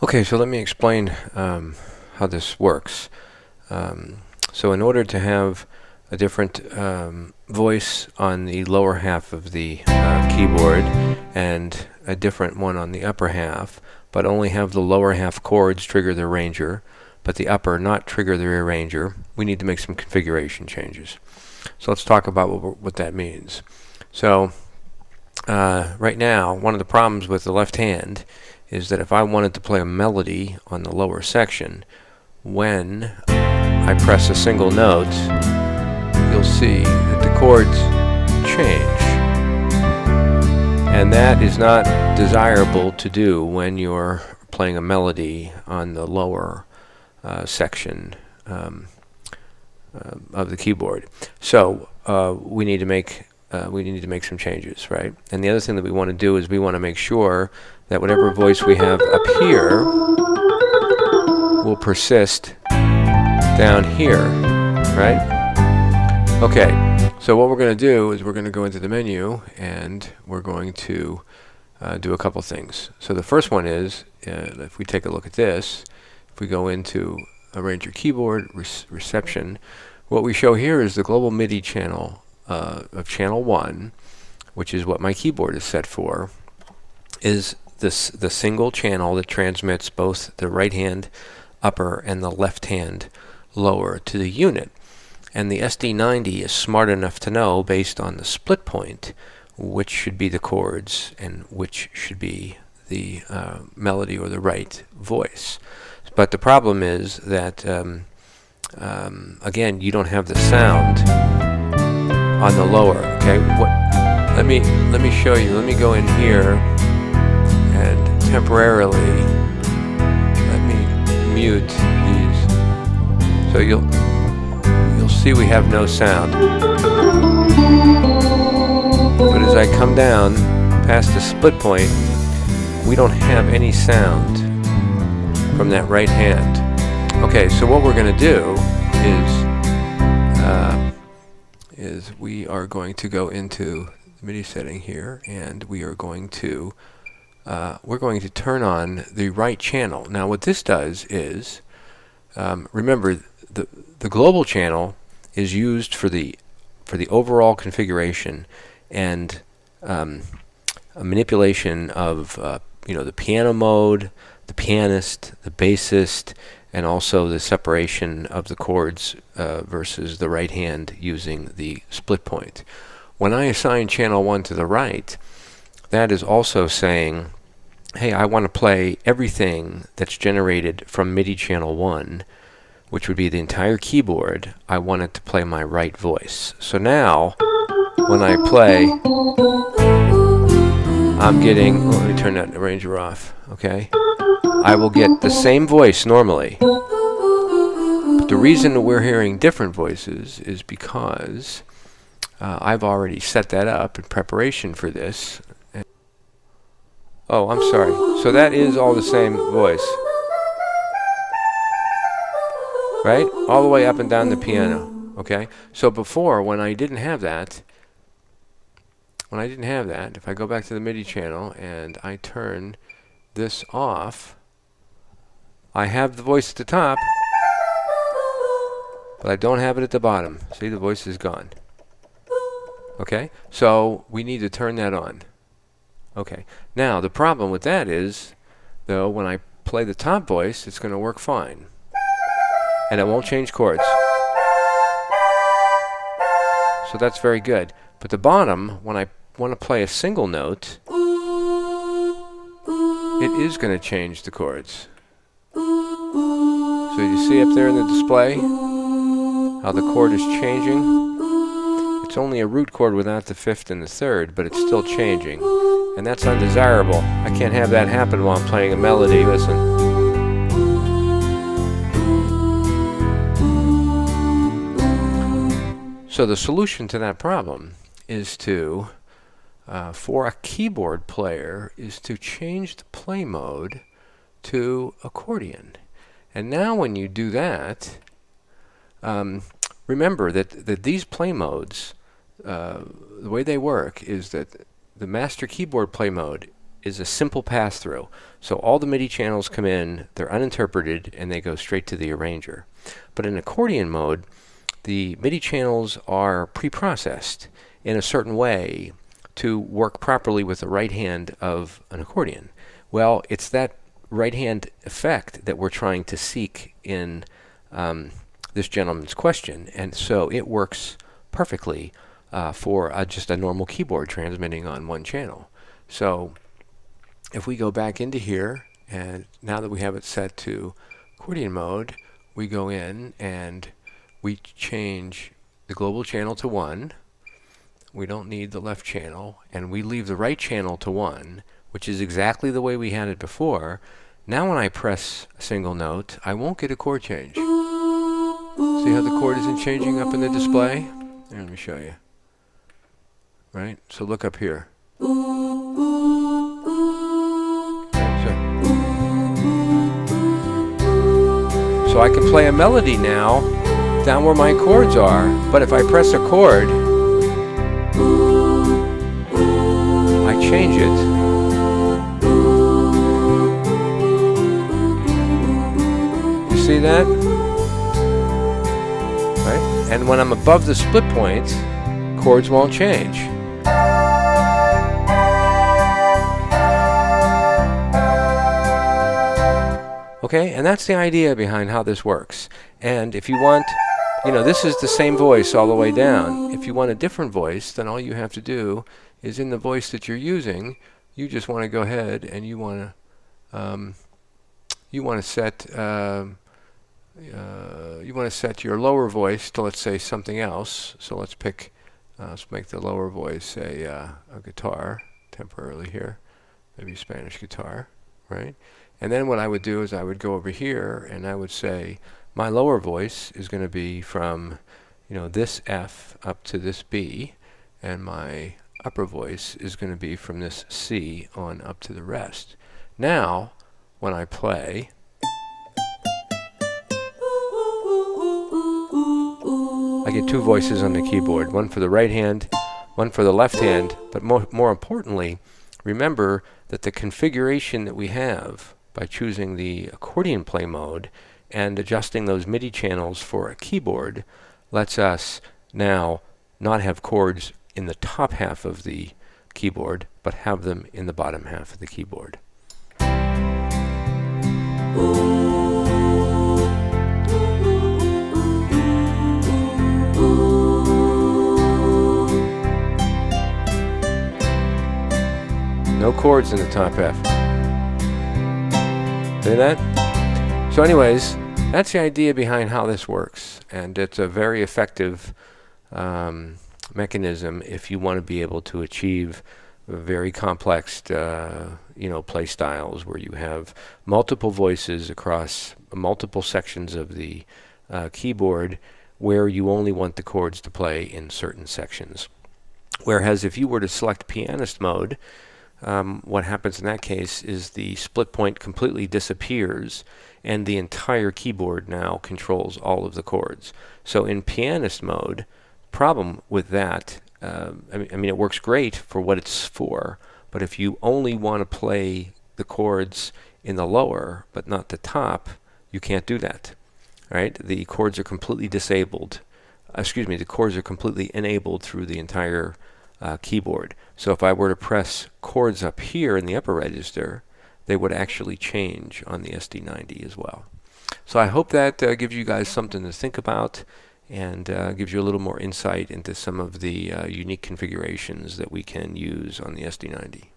Okay, so let me explain how this works. So in order to have a different voice on the lower half of the keyboard and a different one on the upper half, but only have the lower half chords trigger the arranger, but the upper not trigger the rearranger, we need to make some configuration changes. So let's talk about what that means. So right now, one of the problems with the left hand is that if I wanted to play a melody on the lower section, when I press a single note, you'll see that the chords change. And that is not desirable to do when you're playing a melody on the lower section of the keyboard. So we need to make some changes, right? And the other thing that we want to do is we want to make sure that whatever voice we have up here will persist down here, right? Okay, so what we're going to do is we're going to go into the menu and we're going to do a couple things. So the first one is, if we take a look at this, if we go into Arrange Your Keyboard, Reception, what we show here is the global MIDI channel of channel 1, which is what my keyboard is set for, is the single channel that transmits both the right hand upper and the left hand lower to the unit. And the SD90 is smart enough to know, based on the split point, which should be the chords and which should be the melody or the right voice. But the problem is that again, you don't have the sound on the lower. Okay, let me show you. Let me go in here and temporarily let me mute these. So you'll see we have no sound. But as I come down past the split point, we don't have any sound from that right hand. Okay, so what we're going to do is we are going to go into the MIDI setting here, and we are going to turn on the right channel. Now, what this does is, remember, the global channel is used for the overall configuration and a manipulation of the piano mode, the pianist, the bassist, and also the separation of the chords versus the right hand using the split point. When I assign channel 1 to the right, that is also saying, hey, I want to play everything that's generated from MIDI channel 1, which would be the entire keyboard. I want it to play my right voice. So now, when I play, I'm getting, let me turn that arranger off, okay? I will get the same voice normally. But the reason we're hearing different voices is because I've already set that up in preparation for this. Oh, I'm sorry. So that is all the same voice. Right? All the way up and down the piano. Okay? So before, when I didn't have that, if I go back to the MIDI channel and I turn this off, I have the voice at the top, but I don't have it at the bottom. See, the voice is gone. Okay? So we need to turn that on. Okay. Now, the problem with that is, though, when I play the top voice, it's going to work fine. And it won't change chords. So that's very good. But the bottom, when I want to play a single note, it is going to change the chords. So you see up there in the display how the chord is changing? It's only a root chord without the fifth and the third, but it's still changing. And that's undesirable. I can't have that happen while I'm playing a melody. Listen. So the solution to that problem is to, for a keyboard player, is to change the play mode to accordion. And now when you do that, remember that these play modes, the way they work is that the master keyboard play mode is a simple pass-through. So all the MIDI channels come in, they're uninterpreted, and they go straight to the arranger. But in accordion mode, the MIDI channels are pre-processed in a certain way to work properly with the right hand of an accordion. Well, it's that right hand effect that we're trying to seek in this gentleman's question, and so it works perfectly for just a normal keyboard transmitting on one channel. So if we go back into here, and now that we have it set to accordion mode, we go in and we change the global channel to 1. We don't need the left channel, and we leave the right channel to 1, which is exactly the way we had it before. Now when I press a single note, I won't get a chord change. See how the chord isn't changing up in the display? Here, let me show you. Right? So look up here. So I can play a melody now down where my chords are, but if I press a chord, I change it. You see that? Right? And when I'm above the split point, chords won't change. Okay, and that's the idea behind how this works. And if you want, this is the same voice all the way down. If you want a different voice, then all you have to do is in the voice that you're using, you just want to go ahead and you want to set your lower voice to, let's say, something else. So let's pick, let's make the lower voice a guitar temporarily here, maybe Spanish guitar, right? And then what I would do is I would go over here and I would say my lower voice is going to be from this F up to this B, and my upper voice is going to be from this C on up to the rest. Now when I play, I get two voices on the keyboard, one for the right hand, one for the left hand, but more importantly, remember that the configuration that we have by choosing the accordion play mode and adjusting those MIDI channels for a keyboard lets us now not have chords in the top half of the keyboard, but have them in the bottom half of the keyboard. No chords in the top half. See that? So anyways, that's the idea behind how this works, and it's a very effective mechanism if you want to be able to achieve very complex play styles where you have multiple voices across multiple sections of the keyboard where you only want the chords to play in certain sections. Whereas if you were to select pianist mode, what happens in that case is the split point completely disappears and the entire keyboard now controls all of the chords. So in pianist mode, problem with that, I mean it works great for what it's for, but if you only want to play the chords in the lower but not the top, you can't do that. Right? The chords are completely disabled. The chords are completely enabled through the entire keyboard. So if I were to press chords up here in the upper register, they would actually change on the SD90 as well. So I hope that gives you guys something to think about and gives you a little more insight into some of the unique configurations that we can use on the SD90.